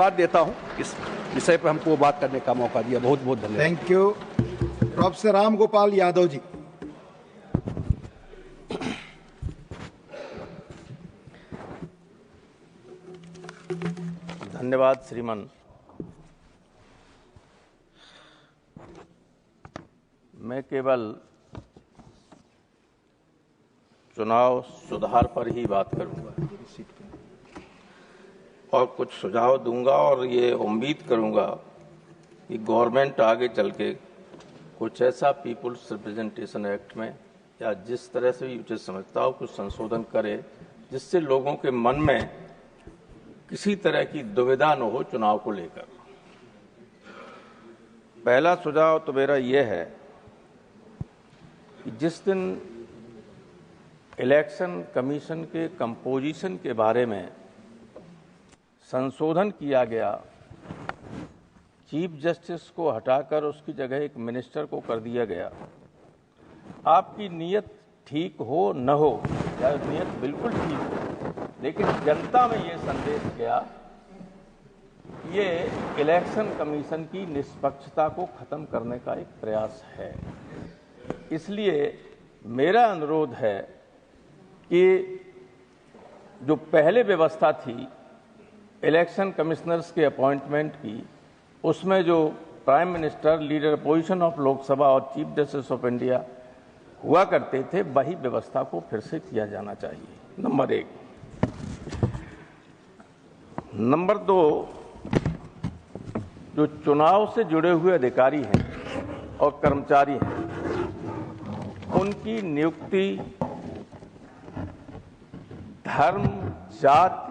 धन्यवाद देता हूं इस विषय पर हमको बात करने का मौका दिया। बहुत बहुत धन्यवाद। Thank you. Professor Ram Gopal Yadav ji. धन्यवाद श्रीमान। मैं केवल चुनाव सुधार पर ही बात करूंगा और कुछ सुझाव दूंगा और ये उम्मीद करूंगा कि गवर्नमेंट आगे चल के कुछ ऐसा पीपुल्स रिप्रेजेंटेशन एक्ट में या जिस तरह से भी उचित समझता हो कुछ संशोधन करे जिससे लोगों के मन में किसी तरह की दुविधा न हो चुनाव को लेकर। पहला सुझाव तो मेरा यह है कि जिस दिन इलेक्शन कमीशन के कंपोजिशन के बारे में संशोधन किया गया, चीफ जस्टिस को हटाकर उसकी जगह एक मिनिस्टर को कर दिया गया। आपकी नीयत ठीक हो न हो या नीयत बिल्कुल ठीक हो, लेकिन जनता में ये संदेश गया ये इलेक्शन कमीशन की निष्पक्षता को खत्म करने का एक प्रयास है। इसलिए मेरा अनुरोध है कि जो पहले व्यवस्था थी इलेक्शन कमिश्नर्स के अपॉइंटमेंट की, उसमें जो prime minister, leader opposition of Lok Sabha और चीफ जस्टिस ऑफ इंडिया हुआ करते थे, वही व्यवस्था को फिर से किया जाना चाहिए। नंबर 1। नंबर 2, जो चुनाव से जुड़े हुए अधिकारी हैं और कर्मचारी हैं, उनकी नियुक्ति धर्म, जाति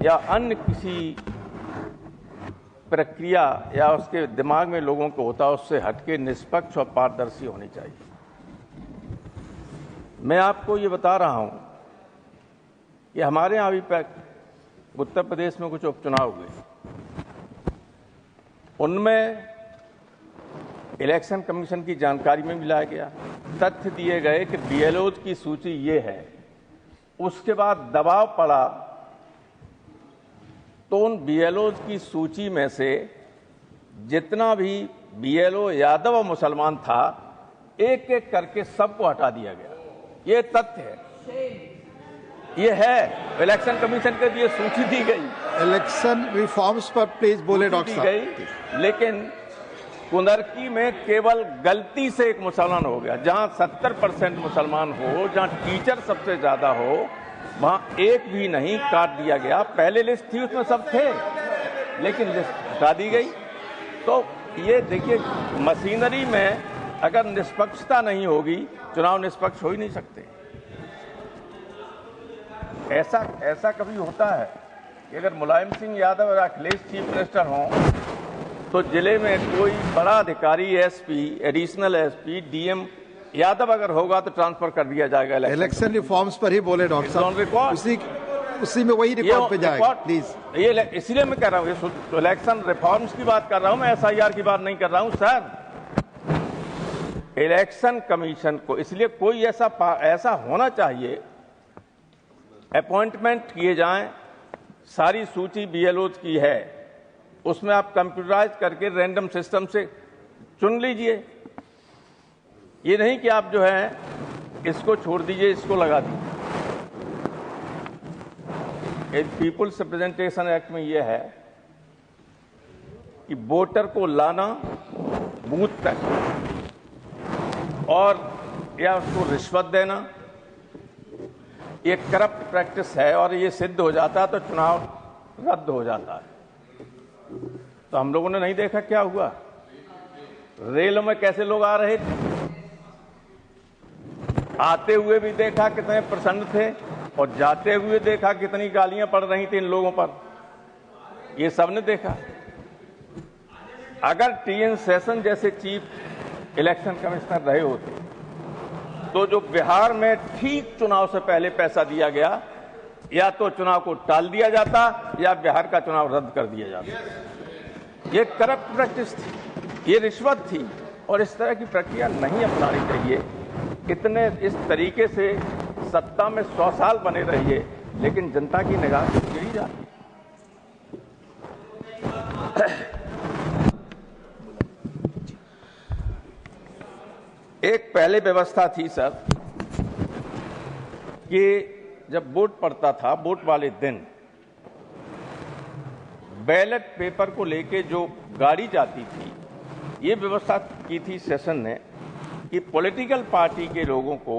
या अन्य किसी प्रक्रिया या उसके दिमाग में लोगों को होता है उससे हटके निष्पक्ष और पारदर्शी होनी चाहिए। मैं आपको ये बता रहा हूं कि हमारे यहाँ अभी उत्तर प्रदेश में कुछ उपचुनाव हुए, उनमें इलेक्शन कमीशन की जानकारी में मिलाया गया, तथ्य दिए गए कि बीएलओज की सूची ये है। उसके बाद दबाव पड़ा तो उन बीएलओज की सूची में से जितना भी बीएलओ यादव और मुसलमान था, एक एक करके सबको हटा दिया गया। ये तथ्य है, ये है इलेक्शन कमीशन के लिए सूची दी गई। इलेक्शन रिफॉर्म्स पर प्लीज बोले डॉक्टर साहब। लेकिन कुंदरकी में केवल गलती से एक मुसलमान हो गया। जहां 70% मुसलमान हो, जहां टीचर सबसे ज्यादा हो, वहां एक भी नहीं काट दिया गया। पहले लिस्ट थी उसमें सब थे, लेकिन लिस्ट हटा दी गई। तो ये देखिए, मशीनरी में अगर निष्पक्षता नहीं होगी, चुनाव निष्पक्ष हो ही नहीं सकते। ऐसा कभी होता है कि अगर मुलायम सिंह यादव और अखिलेश चीफ मिनिस्टर हों तो जिले में कोई बड़ा अधिकारी, SP, additional SP, DM Yadav अगर होगा तो ट्रांसफर कर दिया जाएगा। इलेक्शन रिफॉर्म्स पर ही बोले डॉक्टर साहब, उसी में वही रिकॉर्ड पे जाएगा प्लीज। ये इसीलिए मैं कह रहा हूँ, इलेक्शन रिफॉर्म्स की बात कर रहा हूँ मैं, एसआईआर की बात नहीं कर रहा हूँ सर। इलेक्शन कमीशन को इसलिए कोई ऐसा होना चाहिए, अपॉइंटमेंट किए जाएं, सारी सूची बीएलओज की है, उसमें आप कंप्यूटराइज करके रैंडम सिस्टम से चुन लीजिए। ये नहीं कि आप जो है इसको छोड़ दीजिए, इसको लगा दीजिए। एक पीपुल्स रिप्रेजेंटेशन एक्ट में यह है कि वोटर को लाना बूथ तक और या उसको रिश्वत देना ये करप्ट प्रैक्टिस है, और ये सिद्ध हो जाता है तो चुनाव रद्द हो जाता है। तो हम लोगों ने नहीं देखा क्या हुआ, रेलों में कैसे लोग आ रहे थे, आते हुए भी देखा कितने प्रसन्न थे और जाते हुए देखा कितनी गालियां पड़ रही थी इन लोगों पर, ये सबने देखा। अगर टीएन सेशन जैसे चीफ इलेक्शन कमिश्नर रहे होते तो जो बिहार में ठीक चुनाव से पहले पैसा दिया गया, या तो चुनाव को टाल दिया जाता या बिहार का चुनाव रद्द कर दिया जाता। ये करप्ट प्रैक्टिस थी, ये रिश्वत थी, और इस तरह की प्रक्रिया नहीं अपनानी चाहिए। इतने इस तरीके से सत्ता में 100 साल बने रहिए, लेकिन जनता की निगाह गिरी जाती है। एक पहले व्यवस्था थी सर कि जब वोट पड़ता था, वोट वाले दिन बैलेट पेपर को लेके जो गाड़ी जाती थी, ये व्यवस्था की थी सेशन ने कि पॉलिटिकल पार्टी के लोगों को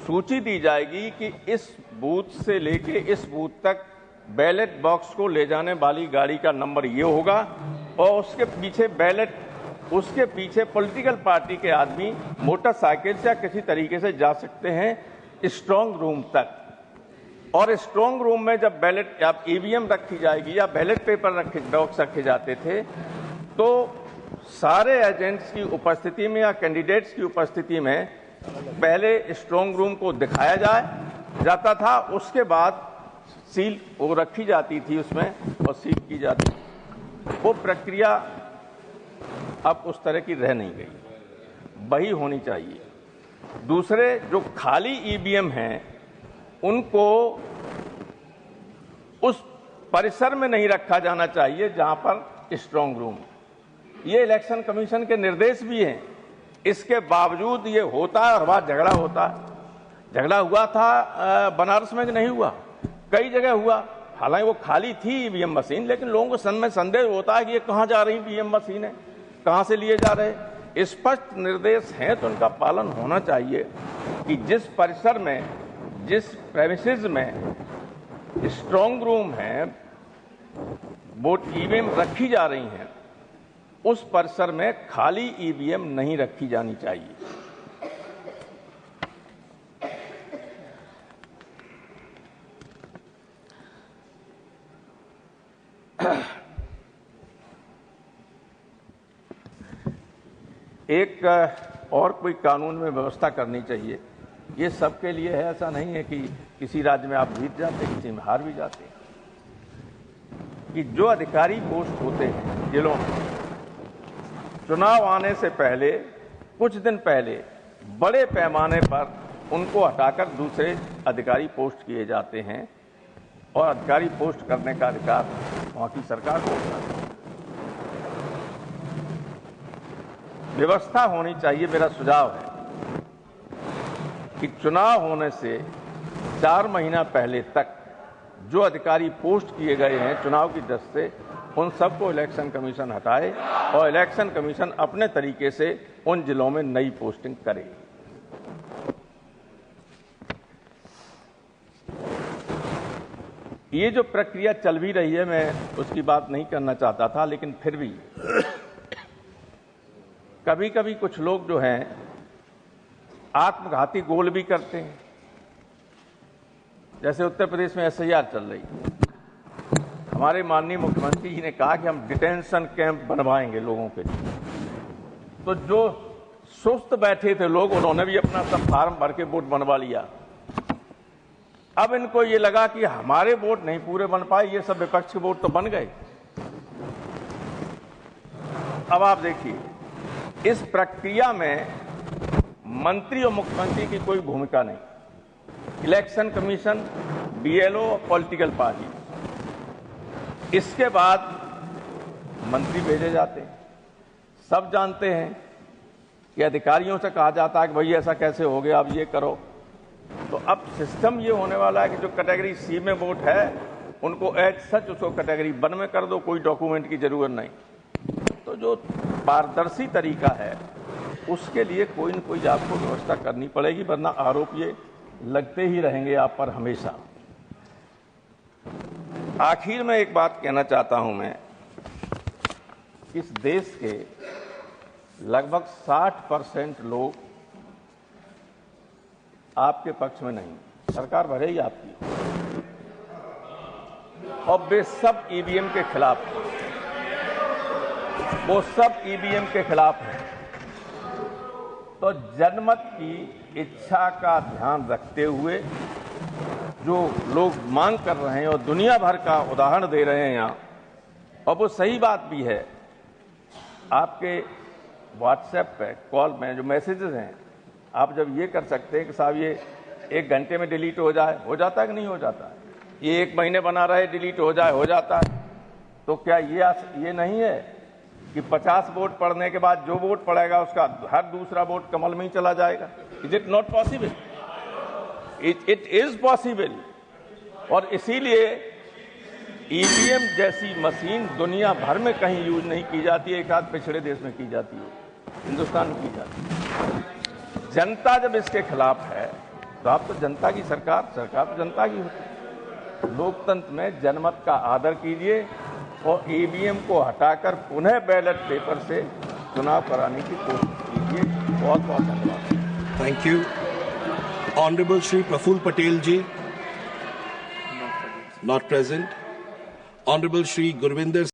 सूची दी जाएगी कि इस बूथ से लेके इस बूथ तक बैलेट बॉक्स को ले जाने वाली गाड़ी का नंबर ये होगा और उसके पीछे पॉलिटिकल पार्टी के आदमी मोटरसाइकिल से या किसी तरीके से जा सकते हैं स्ट्रांग रूम तक। और स्ट्रांग रूम में जब बैलेट या ईवीएम रखी जाएगी या बैलेट पेपर बॉक्स रखे जाते थे, तो सारे एजेंट्स की उपस्थिति में या कैंडिडेट्स की उपस्थिति में पहले स्ट्रांग रूम को दिखाया जाता था, उसके बाद सील वो रखी जाती थी उसमें और सील की जाती। वो प्रक्रिया अब उस तरह की रह नहीं गई, वही होनी चाहिए। दूसरे जो खाली ईवीएम हैं उनको उस परिसर में नहीं रखा जाना चाहिए जहां पर स्ट्रांग रूम। ये इलेक्शन कमीशन के निर्देश भी हैं, इसके बावजूद ये होता है और वहां झगड़ा होता है। झगड़ा हुआ था बनारस में कि नहीं हुआ, कई जगह हुआ। हालांकि वो खाली थी ईवीएम मशीन, लेकिन लोगों को मन में संदेह होता है कि ये कहां जा रही ईवीएम मशीन है, कहां से लिए जा रहे। स्पष्ट निर्देश हैं तो उनका पालन होना चाहिए कि जिस परिसर में, जिस प्रेमिसेस में स्ट्रांग रूम है, वोट ईवीएम रखी जा रही हैं, उस परिसर में खाली ईवीएम नहीं रखी जानी चाहिए। एक और कोई कानून में व्यवस्था करनी चाहिए। ये सबके लिए है, ऐसा नहीं है कि किसी राज्य में आप जीत जाते, किसी में हार भी जाते। कि जो अधिकारी पोस्ट होते हैं जिलों में, चुनाव आने से पहले कुछ दिन पहले बड़े पैमाने पर उनको हटाकर दूसरे अधिकारी पोस्ट किए जाते हैं और अधिकारी पोस्ट करने का अधिकार वहां की सरकार को होता है। व्यवस्था होनी चाहिए। मेरा सुझाव है कि चुनाव होने से 4 महीना पहले तक जो अधिकारी पोस्ट किए गए हैं चुनाव की दृष्टि से, उन सबको इलेक्शन कमीशन हटाए और इलेक्शन कमीशन अपने तरीके से उन जिलों में नई पोस्टिंग करे। ये जो प्रक्रिया चल भी रही है, मैं उसकी बात नहीं करना चाहता था, लेकिन फिर भी कभी कभी कुछ लोग जो हैं आत्मघाती गोल भी करते हैं। जैसे उत्तर प्रदेश में एसआईआर चल रही है, हमारे माननीय मुख्यमंत्री जी ने कहा कि हम डिटेंशन कैंप बनवाएंगे लोगों के लिए। तो जो सुस्त बैठे थे लोग, उन्होंने भी अपना सब फार्म भर के वोट बनवा लिया। अब इनको ये लगा कि हमारे वोट नहीं पूरे बन पाए, ये सब विपक्ष के वोट तो बन गए। अब आप देखिए, इस प्रक्रिया में मंत्री और मुख्यमंत्री की कोई भूमिका नहीं। इलेक्शन कमीशन, बीएलओ और पॉलिटिकल पार्टी, इसके बाद मंत्री भेजे जाते हैं। सब जानते हैं कि अधिकारियों से कहा जाता है कि भाई ऐसा कैसे हो गया, अब ये करो। तो अब सिस्टम ये होने वाला है कि जो कैटेगरी सी में वोट है उनको एज सच उसको कैटेगरी 1 में कर दो, कोई डॉक्यूमेंट की जरूरत नहीं। तो जो पारदर्शी तरीका है उसके लिए कोई न कोई आपको व्यवस्था करनी पड़ेगी, वरना आरोप ये लगते ही रहेंगे आप पर हमेशा। आखिर में एक बात कहना चाहता हूं मैं, इस देश के लगभग 60% लोग आपके पक्ष में नहीं, सरकार भले ही आपकी, और वे सब ईवीएम के खिलाफ हैं। वो सब ईवीएम के खिलाफ हैं। तो जनमत की इच्छा का ध्यान रखते हुए जो लोग मांग कर रहे हैं और दुनिया भर का उदाहरण दे रहे हैं यहाँ, और वो सही बात भी है। आपके व्हाट्सएप पे, कॉल में जो मैसेजेस हैं, आप जब ये कर सकते हैं कि साहब ये 1 घंटे में डिलीट हो जाए, हो जाता है कि नहीं हो जाता है? ये 1 महीने बना रहे, डिलीट हो जाए, हो जाता है। तो क्या ये नहीं है कि 50 वोट पड़ने के बाद जो वोट पड़ेगा उसका हर दूसरा वोट कमल में ही चला जाएगा? Is it not possible? It is possible. और इसीलिए ईवीएम जैसी मशीन दुनिया भर में कहीं यूज नहीं की जाती है, एक आध पिछड़े देश में की जाती है, हिंदुस्तान में की जाती है। जनता जब इसके खिलाफ है तो आप तो जनता की सरकार तो जनता की होती है। लोकतंत्र में जनमत का आदर कीजिए और ईवीएम को हटाकर पुनः बैलेट पेपर से चुनाव कराने की कोशिश कीजिए। बहुत बहुत धन्यवाद। Thank you. Honourable Shri Praful Patel ji, not present. Honourable Shri Gurvinder